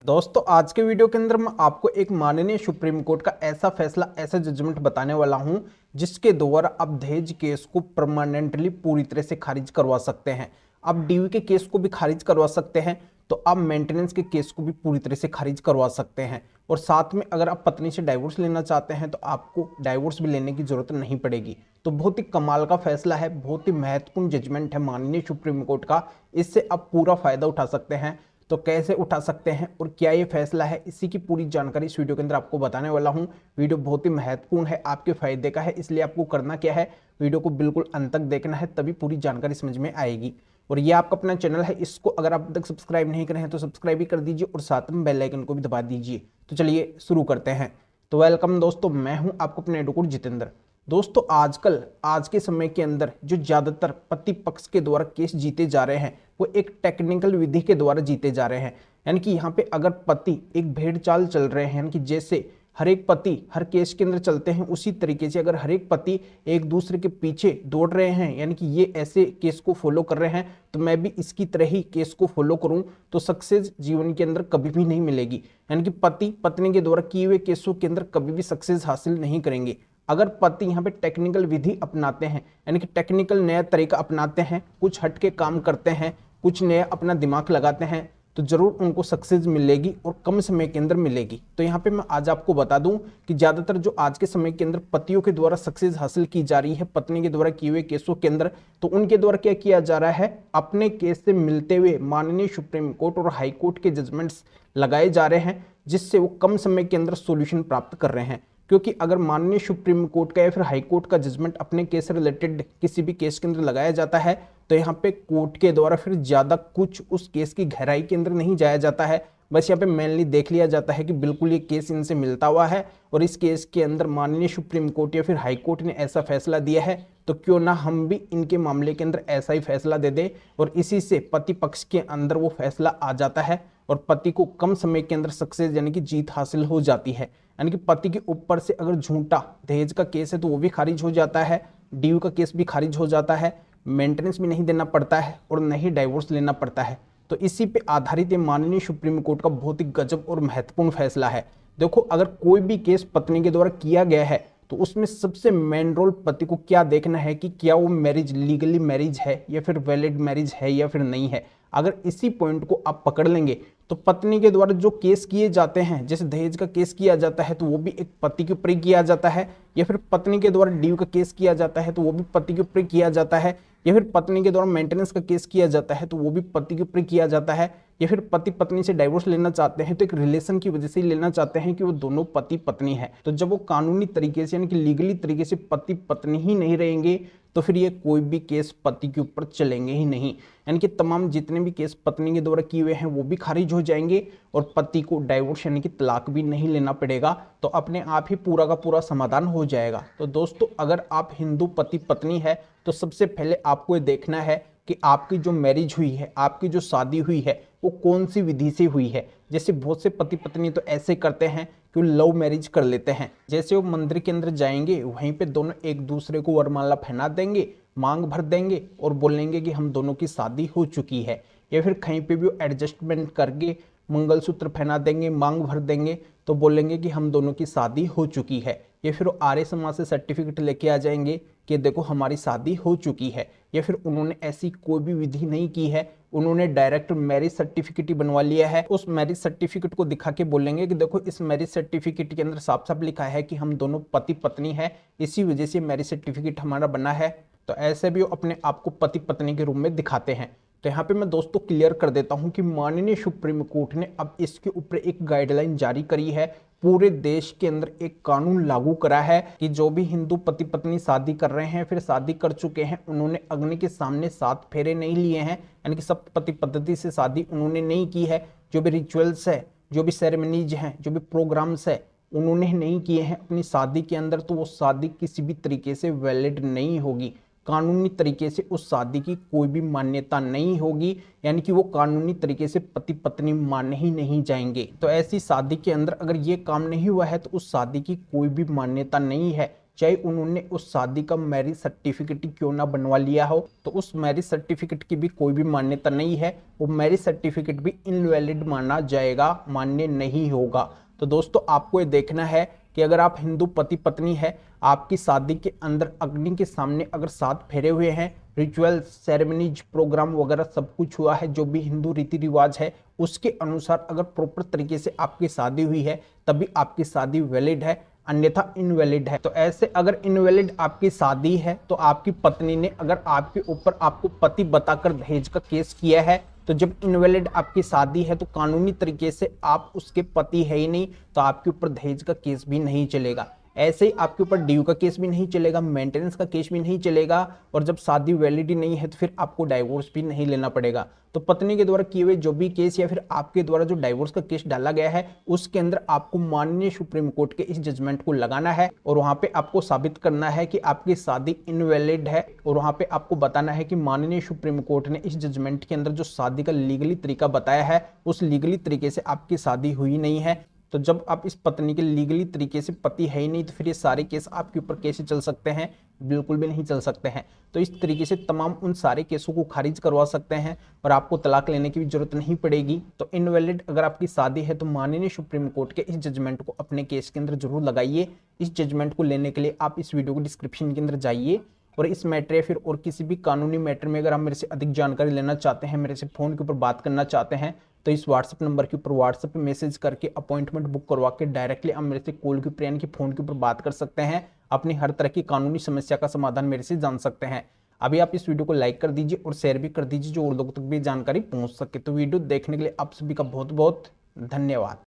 दोस्तों आज के वीडियो के अंदर मैं आपको एक माननीय सुप्रीम कोर्ट का ऐसा फैसला, ऐसा जजमेंट बताने वाला हूं जिसके द्वारा आप दहेज केस को परमानेंटली पूरी तरह से खारिज करवा सकते हैं। आप डीवी के केस को भी खारिज करवा सकते हैं, तो आप मेंटेनेंस के केस को भी पूरी तरह से खारिज करवा सकते हैं। और साथ में अगर आप पत्नी से डाइवोर्स लेना चाहते हैं तो आपको डाइवोर्स भी लेने की जरूरत नहीं पड़ेगी। तो बहुत ही कमाल का फैसला है, बहुत ही महत्वपूर्ण जजमेंट है माननीय सुप्रीम कोर्ट का। इससे आप पूरा फायदा उठा सकते हैं। तो कैसे उठा सकते हैं और क्या ये फैसला है, इसी की पूरी जानकारी इस वीडियो के अंदर आपको बताने वाला हूं। वीडियो बहुत ही महत्वपूर्ण है, आपके फायदे का है, इसलिए आपको करना क्या है, वीडियो को बिल्कुल अंत तक देखना है, तभी पूरी जानकारी समझ में आएगी। और ये आपका अपना चैनल है, इसको अगर आप अब तक सब्सक्राइब नहीं करें हैं तो सब्सक्राइब भी कर दीजिए और साथ में बेल आइकन को भी दबा दीजिए। तो चलिए शुरू करते हैं। तो वेलकम दोस्तों, मैं हूं आपको अपने एडवोकेट जितेंद्र। दोस्तों आजकल आज के समय के अंदर जो ज़्यादातर पति पक्ष के द्वारा केस जीते जा रहे हैं वो एक टेक्निकल विधि के द्वारा जीते जा रहे हैं। यानी कि यहाँ पे अगर पति एक भेड़ चाल चल रहे हैं, यानी कि जैसे हर एक पति हर केस के अंदर चलते हैं उसी तरीके से अगर हर एक पति एक दूसरे के पीछे दौड़ रहे हैं, यानी कि ये ऐसे केस को फॉलो कर रहे हैं तो मैं भी इसकी तरह ही केस को फॉलो करूं, तो सक्सेस जीवन के अंदर कभी भी नहीं मिलेगी। यानी कि पति पत्नी के द्वारा किए हुए केसों के अंदर कभी भी सक्सेस हासिल नहीं करेंगे। अगर पति यहाँ पे टेक्निकल विधि अपनाते हैं, यानी कि टेक्निकल नया तरीका अपनाते हैं, कुछ हट के काम करते हैं, कुछ नया अपना दिमाग लगाते हैं, तो जरूर उनको सक्सेस मिलेगी और कम समय के अंदर मिलेगी। तो यहाँ पे मैं आज आपको बता दूं कि ज्यादातर जो आज के समय के अंदर पतियों के द्वारा सक्सेस हासिल की जा रही है पत्नी के द्वारा किए हुए केसों के अंदर, तो उनके द्वारा क्या किया जा रहा है, अपने केस से मिलते हुए माननीय सुप्रीम कोर्ट और हाई कोर्ट के जजमेंट्स लगाए जा रहे हैं, जिससे वो कम समय के अंदर सोल्यूशन प्राप्त कर रहे हैं। क्योंकि अगर माननीय सुप्रीम कोर्ट का या फिर हाई कोर्ट का जजमेंट अपने केस से रिलेटेड किसी भी केस के अंदर लगाया जाता है तो यहाँ पे कोर्ट के द्वारा फिर ज़्यादा कुछ उस केस की गहराई के अंदर नहीं जाया जाता है। बस यहाँ पे मेनली देख लिया जाता है कि बिल्कुल ये केस इनसे मिलता हुआ है और इस केस के अंदर माननीय सुप्रीम कोर्ट या फिर हाई कोर्ट ने ऐसा फैसला दिया है, तो क्यों ना हम भी इनके मामले के अंदर ऐसा ही फैसला दे दें। और इसी से पति पक्ष के अंदर वो फैसला आ जाता है और पति को कम समय के अंदर सक्सेस यानी कि जीत हासिल हो जाती है। यानी कि पति के ऊपर से अगर झूठा दहेज का केस है तो वो भी खारिज हो जाता है, डीयू का केस भी खारिज हो जाता है, मेंटेनेंस भी नहीं देना पड़ता है और नहीं डाइवोर्स लेना पड़ता है। तो इसी पे आधारित ये माननीय सुप्रीम कोर्ट का बहुत ही गजब और महत्वपूर्ण फैसला है। देखो अगर कोई भी केस पत्नी के द्वारा किया गया है तो उसमें सबसे मेन रोल पति को क्या देखना है कि क्या वो मैरिज लीगली मैरिज है या फिर वैलिड मैरिज है या फिर नहीं है। अगर इसी पॉइंट को आप पकड़ लेंगे तो पत्नी के द्वारा जो केस किए जाते हैं, जैसे दहेज का केस किया जाता है तो वो भी एक पति के ऊपर ही किया जाता है, या फिर पत्नी के द्वारा ड्यू का केस किया जाता है तो वो भी पति के ऊपर किया जाता है, या फिर पत्नी के द्वारा मेंटेनेंस का केस किया जाता है तो वो भी पति के ऊपर किया जाता है, या फिर पति पत्नी से डाइवोर्स लेना चाहते हैं तो एक रिलेशन की वजह से ही लेना चाहते हैं कि वो दोनों पति पत्नी है। तो जब वो कानूनी तरीके से यानी कि लीगली तरीके से पति पत्नी ही नहीं रहेंगे तो फिर ये कोई भी केस पति के ऊपर चलेंगे ही नहीं। यानी कि तमाम जितने भी केस पत्नी के द्वारा किए हुए हैं वो भी खारिज हो जाएंगे और पति को डाइवोर्स यानी कि तलाक भी नहीं लेना पड़ेगा, तो अपने आप ही पूरा का पूरा समाधान हो जाएगा। तो दोस्तों अगर आप हिंदू पति पत्नी है तो सबसे पहले आपको ये देखना है कि आपकी जो मैरिज हुई है, आपकी जो शादी हुई है वो कौन सी विधि से हुई है। जैसे बहुत से पति पत्नी तो ऐसे करते हैं कि वो लव मैरिज कर लेते हैं, जैसे वो मंदिर के अंदर जाएंगे वहीं पे दोनों एक दूसरे को वरमाला पहना देंगे, मांग भर देंगे और बोलेंगे कि हम दोनों की शादी हो चुकी है, या फिर कहीं पे भी वो एडजस्टमेंट करके मंगलसूत्र पहना देंगे, मांग भर देंगे तो बोलेंगे कि हम दोनों की शादी हो चुकी है, या फिर वो आर्य समाज से सर्टिफिकेट लेके आ जाएंगे कि देखो हमारी शादी हो चुकी है। या फिर उन्होंने ऐसी कोई भी विधि नहीं की है, उन्होंने डायरेक्ट मैरिज सर्टिफिकेट ही बनवा लिया है, उस मैरिज सर्टिफिकेट को दिखा के बोलेंगे कि देखो इस मैरिज सर्टिफिकेट के अंदर साफ साफ लिखा है कि हम दोनों पति पत्नी है, इसी वजह से मैरिज सर्टिफिकेट हमारा बना है। तो ऐसे भी वो अपने आप को पति पत्नी के रूप में दिखाते हैं। तो यहाँ पे मैं दोस्तों क्लियर कर देता हूँ कि माननीय सुप्रीम कोर्ट ने अब इसके ऊपर एक गाइडलाइन जारी करी है, पूरे देश के अंदर एक कानून लागू करा है कि जो भी हिंदू पति पत्नी शादी कर रहे हैं फिर शादी कर चुके हैं, उन्होंने अग्नि के सामने 7 फेरे नहीं लिए हैं, यानी कि सप्तपति पद्धति से शादी उन्होंने नहीं की है, जो भी रिचुअल्स है, जो भी सेरेमनीज हैं, जो भी प्रोग्राम्स है उन्होंने नहीं किए हैं अपनी शादी के अंदर, तो वो शादी किसी भी तरीके से वैलिड नहीं होगी। कानूनी तरीके से उस शादी की कोई भी मान्यता नहीं होगी, यानी कि वो कानूनी तरीके से पति पत्नी माने ही नहीं जाएंगे। तो ऐसी शादी के अंदर अगर ये काम नहीं हुआ है तो उस शादी की कोई भी मान्यता नहीं है, चाहे उन्होंने उस शादी का मैरिज सर्टिफिकेट ही क्यों ना बनवा लिया हो, तो उस मैरिज सर्टिफिकेट की भी कोई भी मान्यता नहीं है। वो मैरिज सर्टिफिकेट भी इनवैलिड माना जाएगा, मान्य नहीं होगा। तो दोस्तों आपको ये देखना है कि अगर आप हिंदू पति पत्नी है, आपकी शादी के अंदर अग्नि के सामने अगर 7 फेरे हुए हैं, रिचुअल सेरेमनीज प्रोग्राम वगैरह सब कुछ हुआ है, जो भी हिंदू रीति रिवाज है उसके अनुसार अगर प्रॉपर तरीके से आपकी शादी हुई है, तभी आपकी शादी वैलिड है, अन्यथा इनवैलिड है। तो ऐसे अगर इनवैलिड आपकी शादी है, तो आपकी पत्नी ने अगर आपके ऊपर आपको पति बताकर दहेज का केस किया है, तो जब इनवैलिड आपकी शादी है तो कानूनी तरीके से आप उसके पति है ही नहीं, तो आपके ऊपर दहेज का केस भी नहीं चलेगा। ऐसे ही आपके ऊपर ड्यू का केस भी नहीं चलेगा, मेंटेनेंस का केस भी नहीं चलेगा, और जब शादी वैलिडी नहीं है तो फिर आपको डाइवोर्स भी नहीं लेना पड़ेगा। तो पत्नी के द्वारा किए हुए जो भी केस या फिर आपके द्वारा जो डाइवोर्स का केस डाला गया है, उसके अंदर आपको माननीय सुप्रीम कोर्ट के इस जजमेंट को लगाना है और वहां पे आपको साबित करना है कि आपकी शादी इनवैलिड है, और वहां पे आपको बताना है कि माननीय सुप्रीम कोर्ट ने इस जजमेंट के अंदर जो शादी का लीगली तरीका बताया है, उस लीगली तरीके से आपकी शादी हुई नहीं है। तो जब आप इस पत्नी के लीगली तरीके से पति है ही नहीं, तो फिर ये सारे केस आपके ऊपर कैसे चल सकते हैं? बिल्कुल भी नहीं चल सकते हैं। तो इस तरीके से तमाम उन सारे केसों को खारिज करवा सकते हैं और आपको तलाक लेने की भी जरूरत नहीं पड़ेगी। तो इनवैलिड अगर आपकी शादी है, तो माननीय सुप्रीम कोर्ट के इस जजमेंट को अपने केस के अंदर जरूर लगाइए। इस जजमेंट को लेने के लिए आप इस वीडियो को डिस्क्रिप्शन के अंदर जाइए, और इस मैटर या फिर और किसी भी कानूनी मैटर में अगर आप मेरे से अधिक जानकारी लेना चाहते हैं, मेरे से फोन के ऊपर बात करना चाहते हैं, तो इस व्हाट्सएप नंबर के ऊपर व्हाट्सएप पे मैसेज करके अपॉइंटमेंट बुक करवा के डायरेक्टली आप मेरे से कॉल के ऊपर यानी कि फोन के ऊपर बात कर सकते हैं। अपनी हर तरह की कानूनी समस्या का समाधान मेरे से जान सकते हैं। अभी आप इस वीडियो को लाइक कर दीजिए और शेयर भी कर दीजिए, जो और लोगों तक भी जानकारी पहुंच सके। तो वीडियो देखने के लिए आप सभी का बहुत बहुत धन्यवाद।